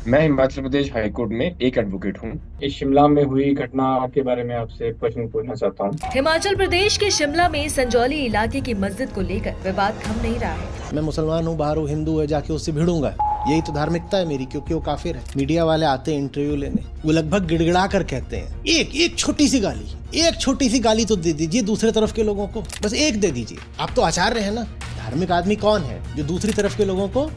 मैं Himachal Pradesh high court में एक एडवोकेट हूँ। इस शिमला में हुई घटना के बारे में आपसे एक प्रश्न पूछना चाहता हूँ। हिमाचल प्रदेश के शिमला में संजौली इलाके की मस्जिद को लेकर विवाद थम नहीं रहा है। मैं मुसलमान हूँ, बाहर हूँ, हिंदू है, जाके उससे भिड़ूंगा। यही तो धार्मिकता है मेरी, क्योंकि वो काफिर है। मीडिया वाले आते हैं इंटरव्यू लेने, वो लगभग गिड़गिड़ा कर कहते हैं एक एक छोटी सी गाली, एक छोटी सी गाली तो दे दीजिए दूसरे तरफ के लोगों को, बस एक दे दीजिए। आप तो आचार्य है ना। धार्मिक आदमी कौन है जो दूसरी तरफ के लोगों को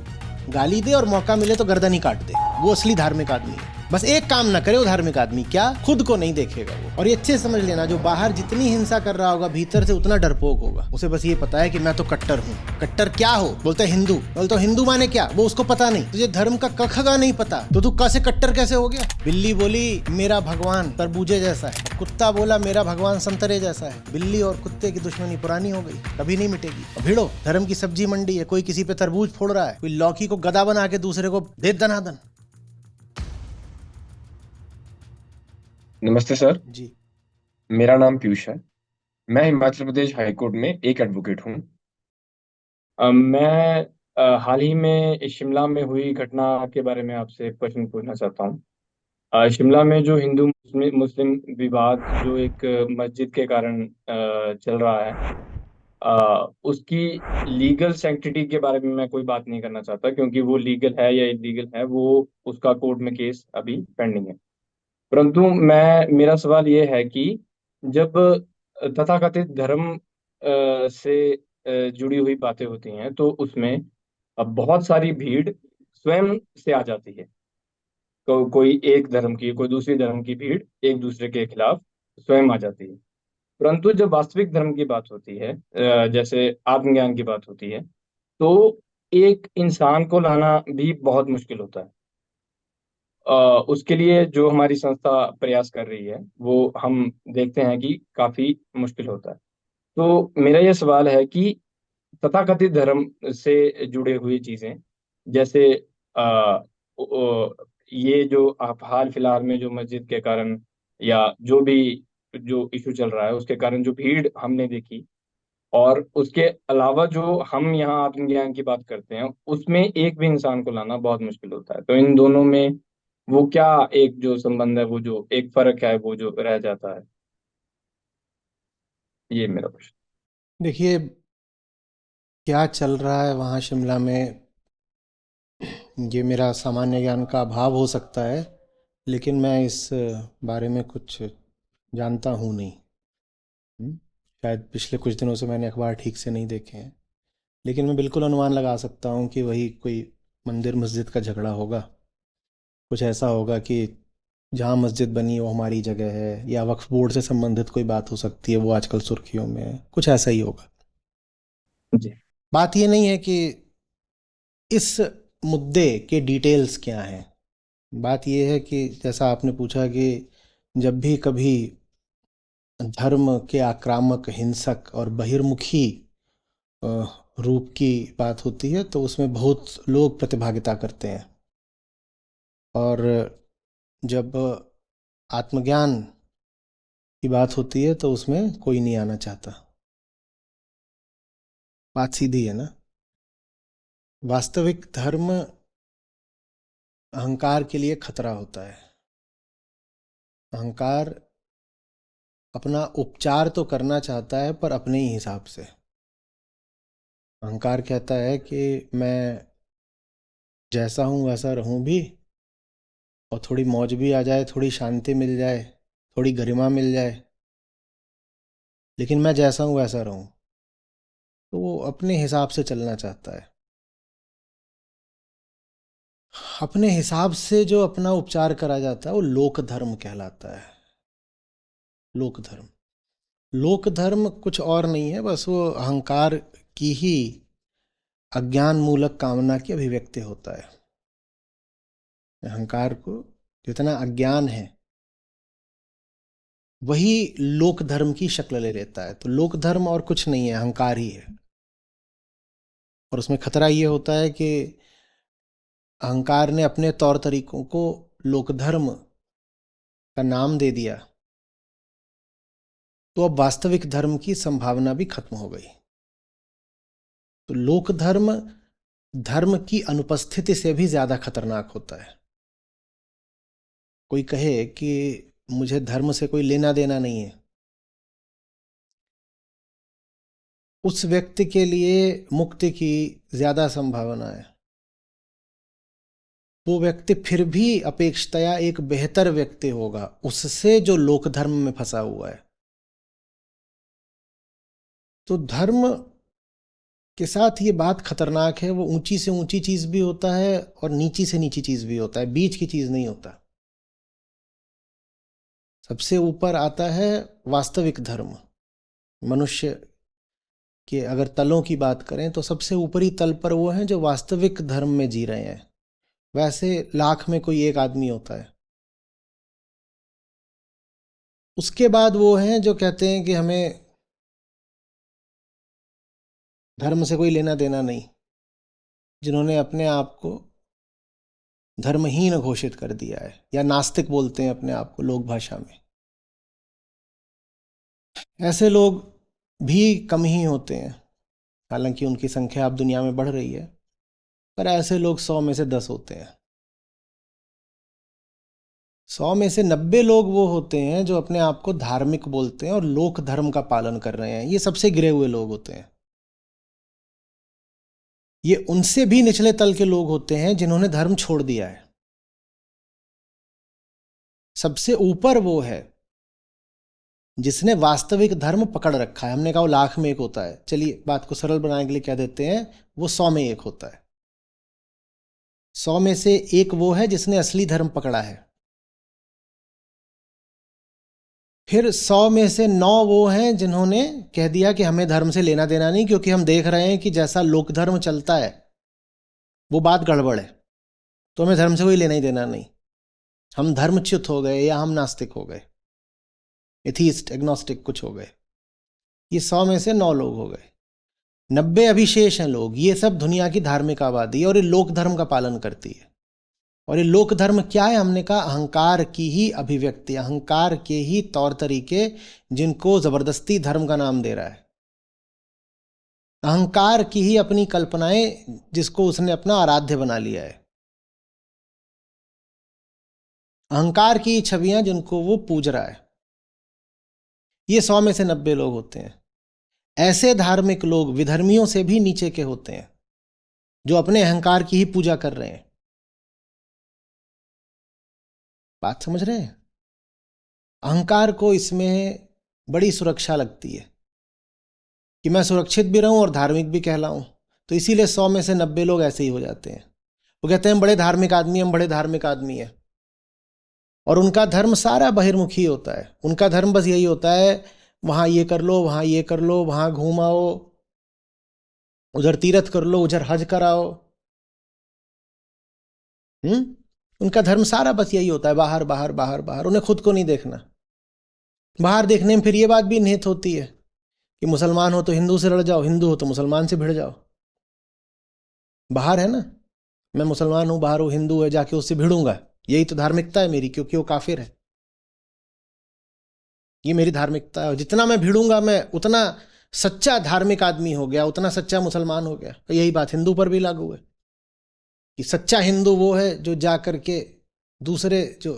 गाली दे और मौका मिले तो गर्दन ही काट दे? वो असली धार्मिक आदमी है। बस एक काम ना करे वो धार्मिक आदमी, क्या खुद को नहीं देखेगा वो। और ये अच्छे समझ लेना, जो बाहर जितनी हिंसा कर रहा होगा भीतर से उतना डरपोक होगा। उसे बस ये पता है कि मैं तो कट्टर हूँ। कट्टर क्या हो? बोलते हिंदू। बोलते हिंदू माने क्या? वो उसको पता नहीं। तुझे धर्म का कखगा नहीं पता तो तू कैसे कट्टर कैसे हो गया? बिल्ली बोली मेरा भगवान तरबूजे जैसा है, कुत्ता बोला मेरा भगवान संतरे जैसा है। बिल्ली और कुत्ते की दुश्मनी पुरानी हो गई, कभी नहीं मिटेगी। भिड़ो, धर्म की सब्जी मंडी है। कोई किसी पे तरबूज फोड़ रहा है, कोई लौकी को गदा बना के दूसरे को दे दनादन। नमस्ते सर। जी। मेरा नाम पीयूष है। मैं हिमाचल प्रदेश हाई कोर्ट में एक एडवोकेट हूँ। मैं हाल ही में इस शिमला में हुई घटना के बारे में आपसे एक प्रश्न पूछना चाहता हूँ। शिमला में जो हिंदू मुस्लिम मुस्लिम विवाद जो एक मस्जिद के कारण चल रहा है, उसकी लीगल सैंक्टिटी के बारे में मैं कोई बात नहीं करना चाहता, क्योंकि वो लीगल है या इलीगल है वो उसका कोर्ट में केस अभी पेंडिंग है। परंतु मेरा सवाल ये है कि जब तथाकथित धर्म से जुड़ी हुई बातें होती हैं तो उसमें अब बहुत सारी भीड़ स्वयं से आ जाती है। तो कोई एक धर्म की कोई दूसरी धर्म की भीड़ एक दूसरे के खिलाफ स्वयं आ जाती है। परंतु जब वास्तविक धर्म की बात होती है, जैसे आत्मज्ञान की बात होती है, तो एक इंसान को लाना भी बहुत मुश्किल होता है। उसके लिए जो हमारी संस्था प्रयास कर रही है वो हम देखते हैं कि काफी मुश्किल होता है। तो मेरा ये सवाल है कि तथाकथित धर्म से जुड़े हुई चीजें, जैसे आ, ये जो आप हाल फिलहाल में जो मस्जिद के कारण या जो भी जो इशू चल रहा है उसके कारण जो भीड़ हमने देखी, और उसके अलावा जो हम यहाँ आत्मज्ञान की बात करते हैं उसमें एक भी इंसान को लाना बहुत मुश्किल होता है। तो इन दोनों में वो क्या एक जो संबंध है, वो जो एक फर्क है वो जो रह जाता है, ये मेरा प्रश्न। देखिए, क्या चल रहा है वहाँ शिमला में, ये मेरा सामान्य ज्ञान का अभाव हो सकता है, लेकिन मैं इस बारे में कुछ जानता हूँ नहीं। शायद पिछले कुछ दिनों से मैंने अखबार ठीक से नहीं देखे हैं, लेकिन मैं बिल्कुल अनुमान लगा सकता हूँ कि वही कोई मंदिर मस्जिद का झगड़ा होगा। कुछ ऐसा होगा कि जहाँ मस्जिद बनी वो हमारी जगह है, या वक्फ बोर्ड से संबंधित कोई बात हो सकती है, वो आजकल सुर्खियों में है। कुछ ऐसा ही होगा। जी। बात ये नहीं है कि इस मुद्दे के डिटेल्स क्या हैं। बात यह है कि जैसा आपने पूछा कि जब भी कभी धर्म के आक्रामक, हिंसक और बहिर्मुखी अ, रूप की बात होती है तो उसमें बहुत लोग प्रतिभागिता करते हैं। और जब आत्मज्ञान की बात होती है तो उसमें कोई नहीं आना चाहता। बात सीधी है ना। वास्तविक धर्म अहंकार के लिए खतरा होता है। अहंकार अपना उपचार तो करना चाहता है, पर अपने ही हिसाब से। अहंकार कहता है कि मैं जैसा हूँ वैसा रहूँ भी, और थोड़ी मौज भी आ जाए, थोड़ी शांति मिल जाए, थोड़ी गरिमा मिल जाए, लेकिन मैं जैसा हूँ वैसा रहूँ। तो वो अपने हिसाब से चलना चाहता है। अपने हिसाब से जो अपना उपचार करा जाता है वो लोक धर्म कहलाता है। लोक धर्म, लोक धर्म कुछ और नहीं है, बस वो अहंकार की ही अज्ञान मूलक कामना की अभिव्यक्ति होता है। अहंकार को जितना अज्ञान है वही लोक धर्म की शक्ल ले लेता है। तो लोक धर्म और कुछ नहीं है, अहंकार ही है। और उसमें खतरा ये होता है कि अहंकार ने अपने तौर तरीकों को लोक धर्म का नाम दे दिया, तो अब वास्तविक धर्म की संभावना भी खत्म हो गई। तो लोक धर्म धर्म की अनुपस्थिति से भी ज्यादा खतरनाक होता है। कोई कहे कि मुझे धर्म से कोई लेना देना नहीं है, उस व्यक्ति के लिए मुक्ति की ज्यादा संभावना है। वो व्यक्ति फिर भी अपेक्षतया एक बेहतर व्यक्ति होगा उससे जो लोक धर्म में फंसा हुआ है। तो धर्म के साथ ये बात खतरनाक है, वो ऊंची से ऊंची चीज भी होता है और नीची से नीची चीज भी होता है, बीच की चीज नहीं होता। सबसे ऊपर आता है वास्तविक धर्म। मनुष्य के अगर तलों की बात करें तो सबसे ऊपरी तल पर वो हैं जो वास्तविक धर्म में जी रहे हैं। वैसे लाख में कोई एक आदमी होता है। उसके बाद वो हैं जो कहते हैं कि हमें धर्म से कोई लेना देना नहीं, जिन्होंने अपने आप को धर्महीन घोषित कर दिया है, या नास्तिक बोलते हैं अपने आप को लोक भाषा में। ऐसे लोग भी कम ही होते हैं, हालांकि उनकी संख्या अब दुनिया में बढ़ रही है, पर ऐसे लोग 100 में से 10 होते हैं। 100 में से 90 लोग वो होते हैं जो अपने आप को धार्मिक बोलते हैं और लोक धर्म का पालन कर रहे हैं। ये सबसे गिरे हुए लोग होते हैं। ये उनसे भी निचले तल के लोग होते हैं जिन्होंने धर्म छोड़ दिया है। सबसे ऊपर वो है जिसने वास्तविक धर्म पकड़ रखा है। हमने कहा वो लाख में एक होता है, चलिए बात को सरल बनाने के लिए क्या देते हैं, वो 100 में एक होता है। 100 में से एक वो है जिसने असली धर्म पकड़ा है। फिर 100 में से 9 वो हैं जिन्होंने कह दिया कि हमें धर्म से लेना देना नहीं, क्योंकि हम देख रहे हैं कि जैसा लोक धर्म चलता है वो बात गड़बड़ है, तो हमें धर्म से कोई लेना ही देना नहीं। हम धर्मच्युत हो गए या हम नास्तिक हो गए, एथीस्ट, एग्नोस्टिक कुछ हो गए। ये 100 में से 9 लोग हो गए। 90 अभिशेष हैं लोग। ये सब दुनिया की धार्मिक आबादी है और ये लोक धर्म का पालन करती है। और ये लोक धर्म क्या है? हमने कहा अहंकार की ही अभिव्यक्ति, अहंकार के ही तौर तरीके, जिनको जबरदस्ती धर्म का नाम दे रहा है। अहंकार की ही अपनी कल्पनाएं, जिसको उसने अपना आराध्य बना लिया है। अहंकार की छवियां जिनको वो पूज रहा है। ये 100 में से 90 लोग होते हैं। ऐसे धार्मिक लोग विधर्मियों से भी नीचे के होते हैं, जो अपने अहंकार की ही पूजा कर रहे हैं। बात समझ रहे हैं? अहंकार को इसमें बड़ी सुरक्षा लगती है कि मैं सुरक्षित भी रहूं और धार्मिक भी कहलाऊं। तो इसीलिए 100 में से 90 लोग ऐसे ही हो जाते हैं। वो कहते हैं हम बड़े धार्मिक आदमी, हम बड़े धार्मिक आदमी हैं। और उनका धर्म सारा बहिर्मुखी होता है। उनका धर्म बस यही होता है, वहां ये कर लो, वहां ये कर लो, वहां घूम आओ, उधर तीर्थ कर लो, उधर हज कराओ। उनका धर्म सारा बस यही होता है, बाहर बाहर बाहर बाहर। उन्हें खुद को नहीं देखना। बाहर देखने में फिर ये बात भी निहित होती है कि मुसलमान हो तो हिंदू से लड़ जाओ, हिंदू हो तो मुसलमान से भिड़ जाओ। बाहर है ना, मैं मुसलमान हूं, बाहर हूं हिंदू है, जाके उससे भिड़ूंगा। यही तो धार्मिकता है मेरी, क्योंकि वो काफिर है। ये मेरी धार्मिकता है। और जितना मैं भिड़ूंगा मैं उतना सच्चा धार्मिक आदमी हो गया, उतना सच्चा मुसलमान हो गया। तो यही बात हिंदू पर भी लागू है कि सच्चा हिंदू वो है जो जा करके दूसरे जो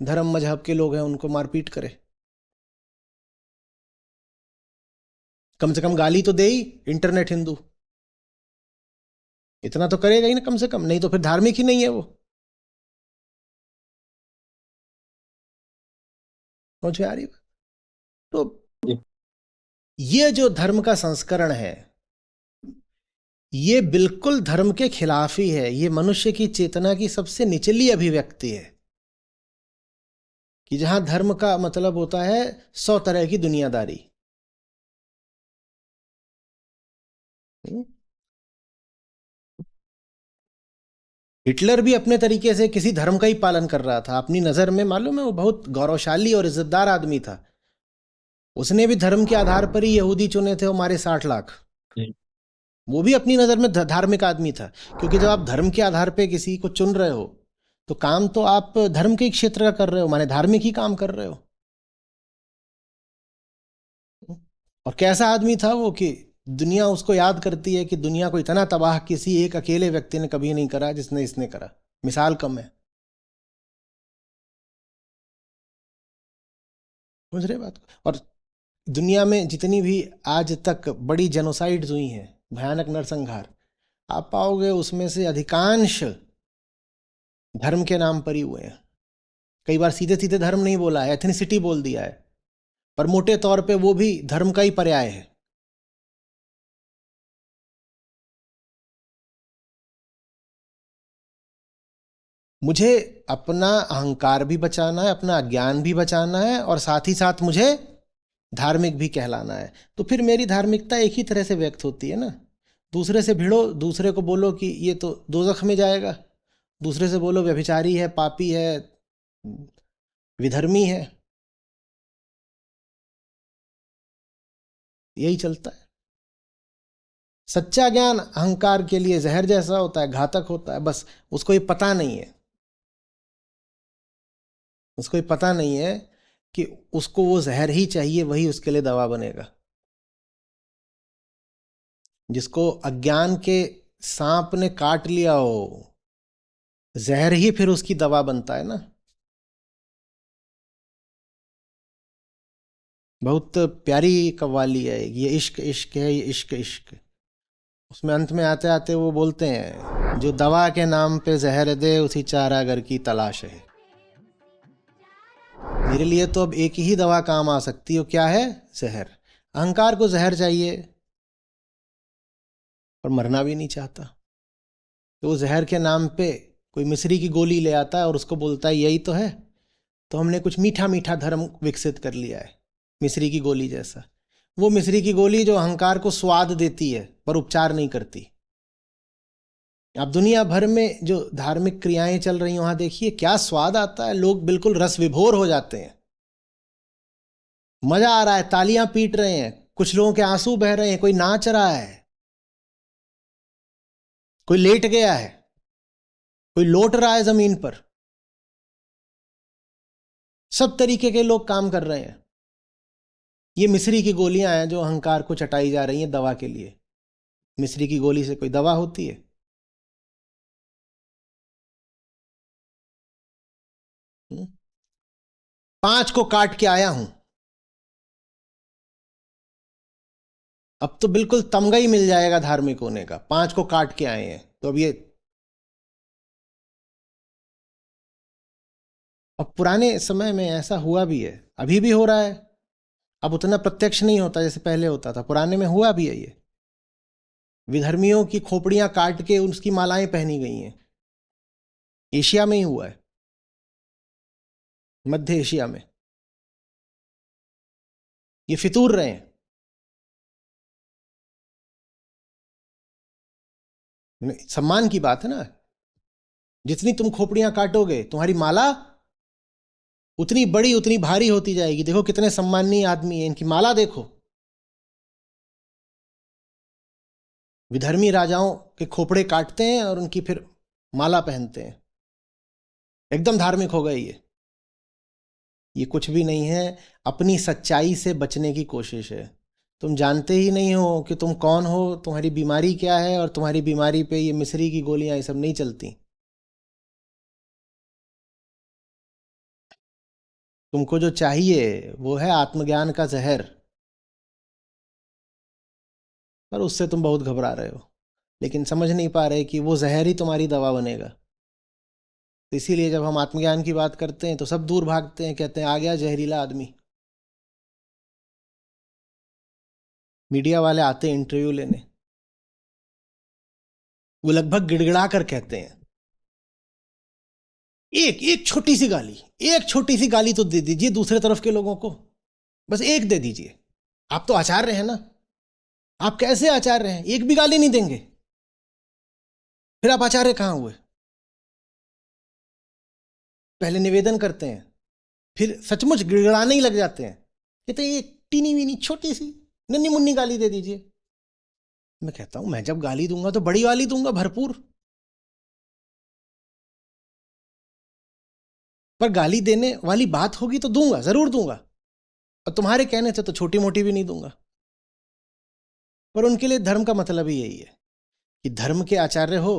धर्म मजहब के लोग हैं उनको मारपीट करे। कम से कम गाली तो दे ही इंटरनेट हिंदू, इतना तो करेगा ही ना कम से कम, नहीं तो फिर धार्मिक ही नहीं है वो। समझ में आ रही है? तो ये जो धर्म का संस्करण है, ये बिल्कुल धर्म के खिलाफ ही है। ये मनुष्य की चेतना की सबसे निचली अभिव्यक्ति है कि जहां धर्म का मतलब होता है 100 तरह की दुनियादारी। हिटलर भी अपने तरीके से किसी धर्म का ही पालन कर रहा था अपनी नजर में। मालूम है, वो बहुत गौरवशाली और इज्जतदार आदमी था। उसने भी धर्म के आधार पर ही यहूदी चुने थे, हमारे 60 लाख। वो भी अपनी नजर में धार्मिक आदमी था, क्योंकि जब आप धर्म के आधार पर किसी को चुन रहे हो तो काम तो आप धर्म के क्षेत्र का कर रहे हो, माने धार्मिक ही काम कर रहे हो। और कैसा आदमी था वो कि दुनिया उसको याद करती है कि दुनिया को इतना तबाह किसी एक अकेले व्यक्ति ने कभी नहीं करा जिसने इसने करा। मिसाल कम है। समझ रहे बात को? और दुनिया में जितनी भी आज तक बड़ी जेनोसाइड्स हुई हैं, भयानक नरसंहार, आप पाओगे उसमें से अधिकांश धर्म के नाम पर ही हुए हैं। कई बार सीधे सीधे धर्म नहीं बोला है, एथनिसिटी बोल दिया है, पर मोटे तौर पे वो भी धर्म का ही पर्याय है। मुझे अपना अहंकार भी बचाना है, अपना अज्ञान भी बचाना है, और साथ ही साथ मुझे धार्मिक भी कहलाना है। तो फिर मेरी धार्मिकता एक ही तरह से व्यक्त होती है ना। दूसरे से भिड़ो, दूसरे को बोलो कि ये तो दोजख में जाएगा, दूसरे से बोलो व्यभिचारी है, पापी है, विधर्मी है, यही चलता है। सच्चा ज्ञान अहंकार के लिए जहर जैसा होता है, घातक होता है, बस उसको ये पता नहीं है, उसको ये पता नहीं है कि उसको वो जहर ही चाहिए, वही उसके लिए दवा बनेगा। जिसको अज्ञान के सांप ने काट लिया हो, जहर ही फिर उसकी दवा बनता है ना। बहुत प्यारी कव्वाली है ये, इश्क इश्क है, ये इश्क इश्क। उसमें अंत में आते आते वो बोलते हैं, जो दवा के नाम पे जहर दे उसी चारागर की तलाश है। मेरे लिए तो अब एक ही दवा काम आ सकती है, क्या है? जहर। अहंकार को जहर चाहिए, और मरना भी नहीं चाहता, तो वो जहर के नाम पे कोई मिश्री की गोली ले आता है और उसको बोलता है यही तो है। तो हमने कुछ मीठा मीठा धर्म विकसित कर लिया है, मिश्री की गोली जैसा। वो मिश्री की गोली जो अहंकार को स्वाद देती है पर उपचार नहीं करती। अब दुनिया भर में जो धार्मिक क्रियाएं चल रही हैं वहां देखिए क्या स्वाद आता है, लोग बिल्कुल रस विभोर हो जाते हैं, मजा आ रहा है, तालियां पीट रहे हैं, कुछ लोगों के आंसू बह रहे हैं, कोई नाच रहा है, कोई लेट गया है, कोई लौट रहा है जमीन पर। सब तरीके के लोग काम कर रहे हैं। ये मिश्री की गोलियां हैं जो अहंकार को चटाई जा रही हैं दवा के लिए। मिश्री की गोली से कोई दवा होती है? 5 को काट के आया हूं, अब तो बिल्कुल तमगा ही मिल जाएगा धार्मिक होने का। 5 को काट के आए हैं तो अब ये, अब पुराने समय में ऐसा हुआ भी है, अभी भी हो रहा है। अब उतना प्रत्यक्ष नहीं होता जैसे पहले होता था, पुराने में हुआ भी है ये। विधर्मियों की खोपड़ियां काट के उसकी मालाएं पहनी गई हैं। एशिया में ही हुआ है, मध्य एशिया में। ये फितूर रहे हैं। सम्मान की बात है ना, जितनी तुम खोपड़ियां काटोगे तुम्हारी माला उतनी बड़ी उतनी भारी होती जाएगी। देखो कितने सम्माननीय आदमी है, इनकी माला देखो। विधर्मी राजाओं के खोपड़े काटते हैं और उनकी फिर माला पहनते हैं। एकदम धार्मिक हो गए ये कुछ भी नहीं है, अपनी सच्चाई से बचने की कोशिश है। तुम जानते ही नहीं हो कि तुम कौन हो, तुम्हारी बीमारी क्या है, और तुम्हारी बीमारी पे ये मिश्री की गोलियां ये सब नहीं चलती। तुमको जो चाहिए वो है आत्मज्ञान का जहर, पर उससे तुम बहुत घबरा रहे हो, लेकिन समझ नहीं पा रहे कि वो जहर ही तुम्हारी दवा बनेगा। तो इसीलिए जब हम आत्मज्ञान की बात करते हैं तो सब दूर भागते हैं, कहते हैं आ गया जहरीला आदमी। मीडिया वाले आते हैं इंटरव्यू लेने, वो लगभग गिड़गिड़ा कर कहते हैं, एक एक छोटी सी गाली, एक छोटी सी गाली तो दे दीजिए दूसरे तरफ के लोगों को, बस एक दे दीजिए। आप तो आचार्य हैं ना, आप कैसे आचार्य हैं, एक भी गाली नहीं देंगे, फिर आप आचार्य कहां हुए? पहले निवेदन करते हैं, फिर सचमुच गिड़गिड़ाने ही लग जाते हैं, कहते हैं एक टीनी वीनी छोटी सी नन्ही मुन्नी गाली दे दीजिए। मैं कहता हूं मैं जब गाली दूंगा तो बड़ी गाली दूंगा, भरपूर। पर गाली देने वाली बात होगी तो दूंगा, जरूर दूंगा, और तुम्हारे कहने से तो छोटी मोटी भी नहीं दूंगा। पर उनके लिए धर्म का मतलब ही यही है कि धर्म के आचार्य हो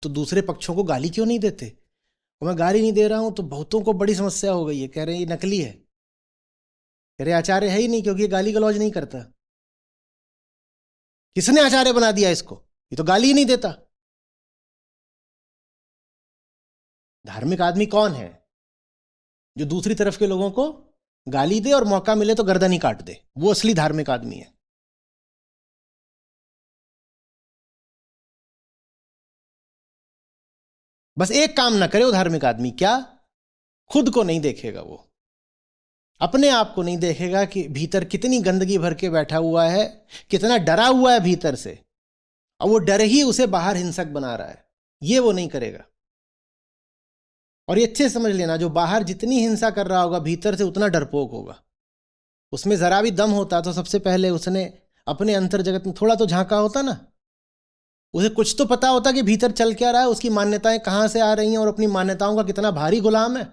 तो दूसरे पक्षों को गाली क्यों नहीं देते। और मैं गाली नहीं दे रहा हूं तो बहुतों को बड़ी समस्या हो गई है, कह रहे हैं ये नकली है। अरे आचार्य है ही नहीं, क्योंकि ये गाली गलौज नहीं करता। किसने आचार्य बना दिया इसको? ये तो गाली ही नहीं देता। धार्मिक आदमी कौन है? जो दूसरी तरफ के लोगों को गाली दे और मौका मिले तो गर्दन ही काट दे, वो असली धार्मिक आदमी है। बस एक काम ना करे वो धार्मिक आदमी, क्या? खुद को नहीं देखेगा, वो अपने आप को नहीं देखेगा कि भीतर कितनी गंदगी भर के बैठा हुआ है, कितना डरा हुआ है भीतर से, और वो डर ही उसे बाहर हिंसक बना रहा है। ये वो नहीं करेगा। और ये अच्छे समझ लेना, जो बाहर जितनी हिंसा कर रहा होगा भीतर से उतना डरपोक होगा। उसमें जरा भी दम होता तो सबसे पहले उसने अपने अंतर जगत में थोड़ा तो झांका होता ना। उसे कुछ तो पता होता कि भीतर चल क्या रहा है, उसकी मान्यताएं कहां से आ रही हैं और अपनी मान्यताओं का कितना भारी गुलाम है।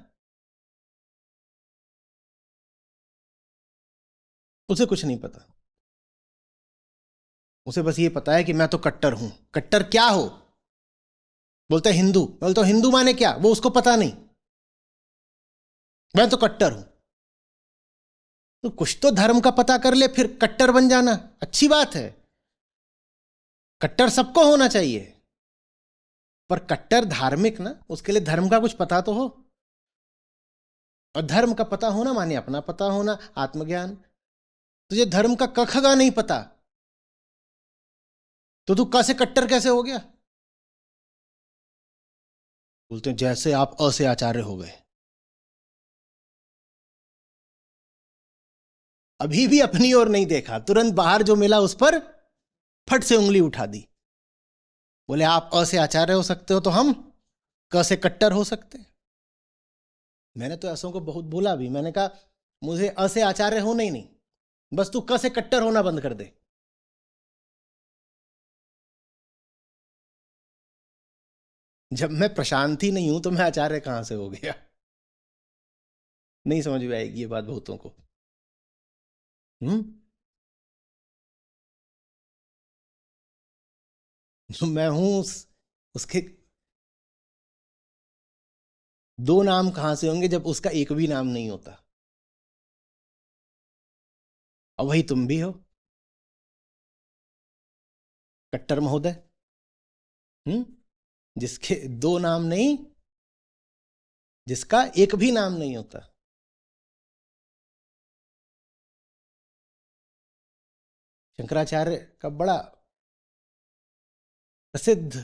उसे कुछ नहीं पता। उसे बस ये पता है कि मैं तो कट्टर हूं। कट्टर क्या हो? बोलते हैं हिंदू। बोलते हो हिंदू माने क्या? वो उसको पता नहीं। मैं तो कट्टर हूं। तो कुछ तो धर्म का पता कर ले, फिर कट्टर बन जाना अच्छी बात है। कट्टर सबको होना चाहिए, पर कट्टर धार्मिक ना, उसके लिए धर्म का कुछ पता तो हो। और धर्म का पता होना माने अपना पता होना, आत्मज्ञान। तुझे धर्म का क ख ग नहीं पता तो तू क से कट्टर कैसे हो गया? बोलते हैं जैसे आप अ से आचार्य हो गए। अभी भी अपनी ओर नहीं देखा, तुरंत बाहर जो मिला उस पर फट से उंगली उठा दी। बोले आप अ से आचार्य हो सकते हो तो हम क से कट्टर हो सकते हैं। मैंने तो ऐसों को बहुत बोला भी। मैंने कहा मुझे अ से आचार्य होना ही नहीं, बस तू क से कट्टर होना बंद कर दे। जब मैं प्रशांत ही नहीं हूं तो मैं आचार्य कहां से हो गया? नहीं समझ में आएगी ये बात बहुतों को। जो मैं हूं उसके दो नाम कहां से होंगे जब उसका एक भी नाम नहीं होता? और वही तुम भी हो, कट्टर महोदय। जिसके दो नाम नहीं, जिसका एक भी नाम नहीं होता। शंकराचार्य का बड़ा प्रसिद्ध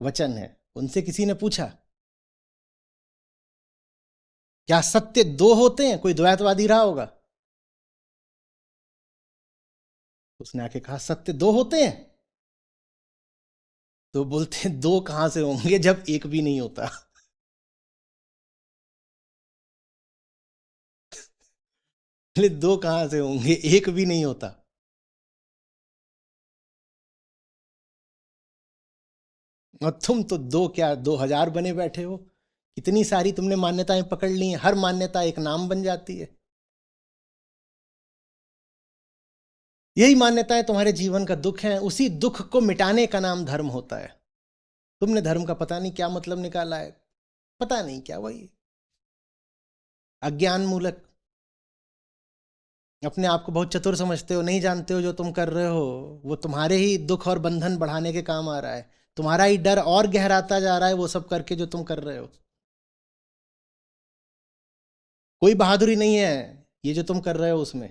वचन है। उनसे किसी ने पूछा क्या सत्य दो होते हैं? कोई द्वैतवादी रहा होगा। उसने आके कहा सत्य दो होते हैं। तो बोलते हैं दो कहां से होंगे जब एक भी नहीं होता? बोले दो कहां से होंगे, एक भी नहीं होता। और तुम तो दो क्या 2000 बने बैठे हो। इतनी सारी तुमने मान्यताएं पकड़ ली हैं, हर मान्यता एक नाम बन जाती है। यही मान्यताएं तुम्हारे जीवन का दुख है। उसी दुख को मिटाने का नाम धर्म होता है। तुमने धर्म का पता नहीं क्या मतलब निकाला है, पता नहीं क्या, वही अज्ञान मूलक। अपने आप को बहुत चतुर समझते हो, नहीं जानते हो जो तुम कर रहे हो वो तुम्हारे ही दुख और बंधन बढ़ाने के काम आ रहा है। तुम्हारा ही डर और गहराता जा रहा है वो सब करके जो तुम कर रहे हो। कोई बहादुरी नहीं है ये जो तुम कर रहे हो उसमें।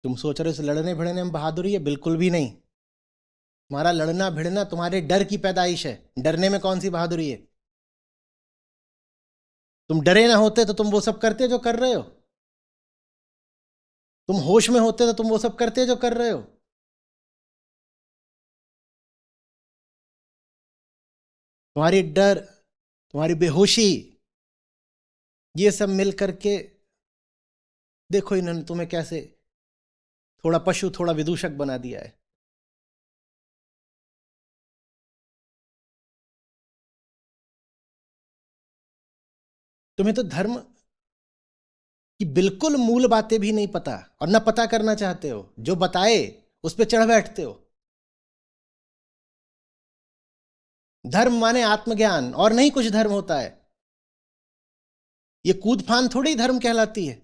तुम सोच रहे हो इस लड़ने भिड़ने में बहादुरी है, बिल्कुल भी नहीं। तुम्हारा लड़ना भिड़ना तुम्हारे डर की पैदाइश है। डरने में कौन सी बहादुरी है? तुम डरे ना होते तो तुम वो सब करते जो कर रहे हो। तुम होश में होते तो तुम वो सब करते जो कर रहे हो। तुम्हारी डर, तुम्हारी बेहोशी, ये सब मिल करके देखो इन्होंने तुम्हें कैसे थोड़ा पशु थोड़ा विदूषक बना दिया है। तुम्हें तो धर्म की बिल्कुल मूल बातें भी नहीं पता और ना पता करना चाहते हो। जो बताए उस पर चढ़ बैठते हो। धर्म माने आत्मज्ञान, और नहीं कुछ धर्म होता है। ये कूद फान थोड़ी ही धर्म कहलाती है।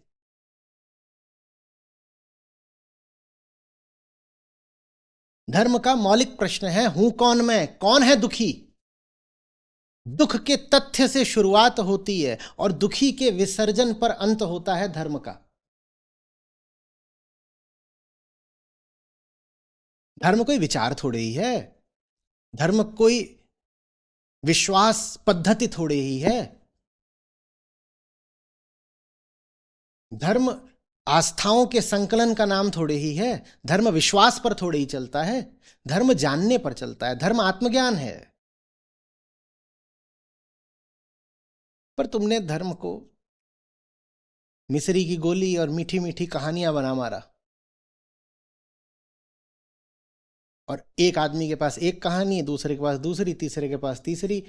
धर्म का मौलिक प्रश्न है, हूं कौन मैं, कौन है दुखी। दुख के तथ्य से शुरुआत होती है और दुखी के विसर्जन पर अंत होता है धर्म का। धर्म कोई विचार थोड़े ही है, धर्म कोई विश्वास पद्धति थोड़े ही है। धर्म आस्थाओं के संकलन का नाम थोड़े ही है। धर्म विश्वास पर थोड़े ही चलता है, धर्म जानने पर चलता है। धर्म आत्मज्ञान है। पर तुमने धर्म को मिस्री की गोली और मीठी मीठी कहानियां बना मारा। और एक आदमी के पास एक कहानी, दूसरे के पास दूसरी, तीसरे के पास तीसरी।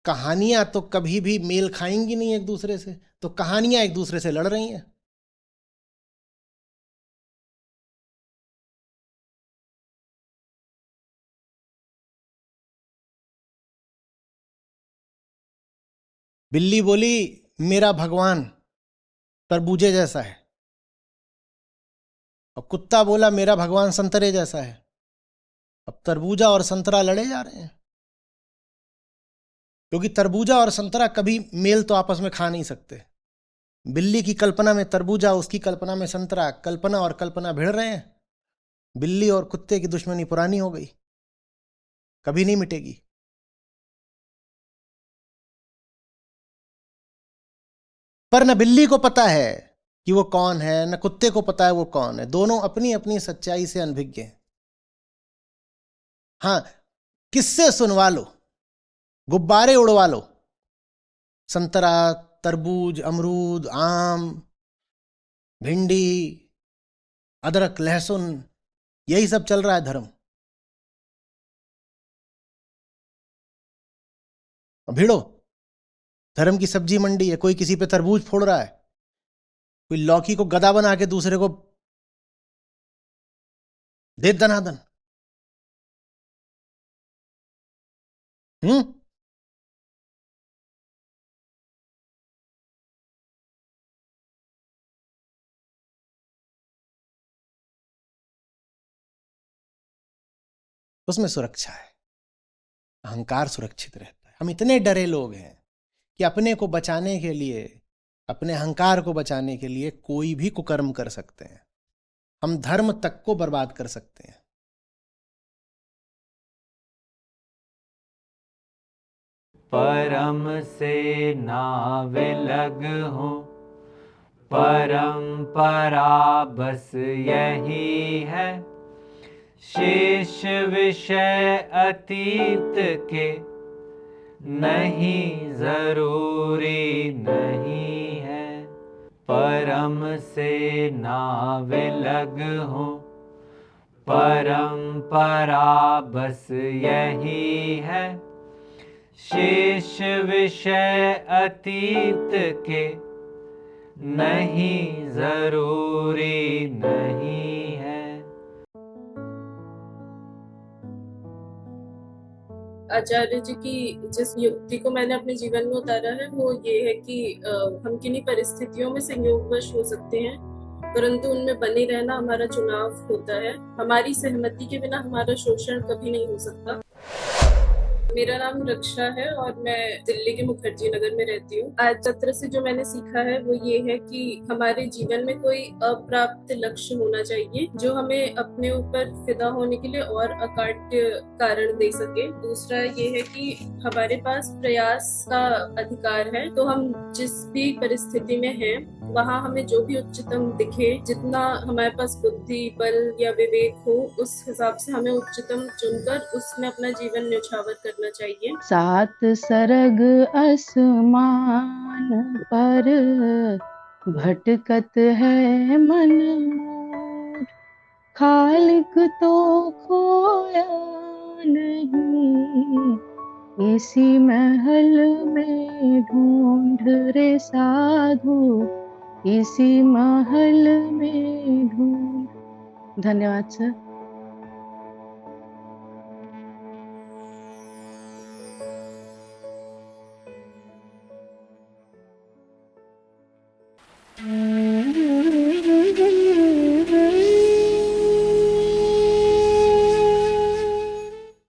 कहानियां तो कभी भी मेल खाएंगी नहीं एक दूसरे से, तो कहानियां एक दूसरे से लड़ रही हैं। बिल्ली बोली मेरा भगवान तरबूजे जैसा है, और कुत्ता बोला मेरा भगवान संतरे जैसा है। अब तरबूजा और संतरा लड़े जा रहे हैं, क्योंकि तरबूजा और संतरा कभी मेल तो आपस में खा नहीं सकते। बिल्ली की कल्पना में तरबूजा, उसकी कल्पना में संतरा, कल्पना और कल्पना भिड़ रहे हैं। बिल्ली और कुत्ते की दुश्मनी पुरानी हो गई, कभी नहीं मिटेगी। पर न बिल्ली को पता है कि वो कौन है, न कुत्ते को पता है वो कौन है। दोनों अपनी अपनी सच्चाई से अनभिज्ञ हैं। हाँ, किससे सुनवा लो, गुब्बारे उड़वा लो, संतरा, तरबूज, अमरूद, आम, भिंडी, अदरक, लहसुन, यही सब चल रहा है धर्म। और भिड़ो, धर्म की सब्जी मंडी है। कोई किसी पे तरबूज फोड़ रहा है, कोई लौकी को गदा बना के दूसरे को दे दनादन। हम्म उसमें सुरक्षा है, अहंकार सुरक्षित रहता है। हम इतने डरे लोग हैं कि अपने को बचाने के लिए, अपने अहंकार को बचाने के लिए कोई भी कुकर्म कर सकते हैं। हम धर्म तक को बर्बाद कर सकते हैं। परम से नाविलग हूँ, परंपरा बस यही है। शेष विषय अतीत के नहीं जरूरी नहीं है। परम से नाविलग हूँ, परंपरा बस यही है। शेष विषय अतीत के नहीं जरूरी नहीं है। आचार्य जी की जिस युक्ति को मैंने अपने जीवन में उतारा है वो ये है कि हम किन्हीं परिस्थितियों में संयोगवश हो सकते हैं, परंतु उनमें बने रहना हमारा चुनाव होता है। हमारी सहमति के बिना हमारा शोषण कभी नहीं हो सकता। मेरा नाम रक्षा है और मैं दिल्ली के मुखर्जी नगर में रहती हूँ। आज सत्र से जो मैंने सीखा है वो ये है कि हमारे जीवन में कोई अप्राप्त लक्ष्य होना चाहिए जो हमें अपने ऊपर फिदा होने के लिए और अकाट्य कारण दे सके। दूसरा ये है कि हमारे पास प्रयास का अधिकार है, तो हम जिस भी परिस्थिति में हैं वहाँ हमें जो भी उच्चतम दिखे, जितना हमारे पास बुद्धि, बल या विवेक हो, उस हिसाब से हमें उच्चतम चुनकर उसमें अपना जीवन न्यौछावर करना चाहिए। सात सरग आसमान पर भटकत है मन मोर, खालिक तो खोया नहीं, इसी महल में ढूंढ रे साधु, इसी महल में ढूंढ। धन्यवाद सर। है।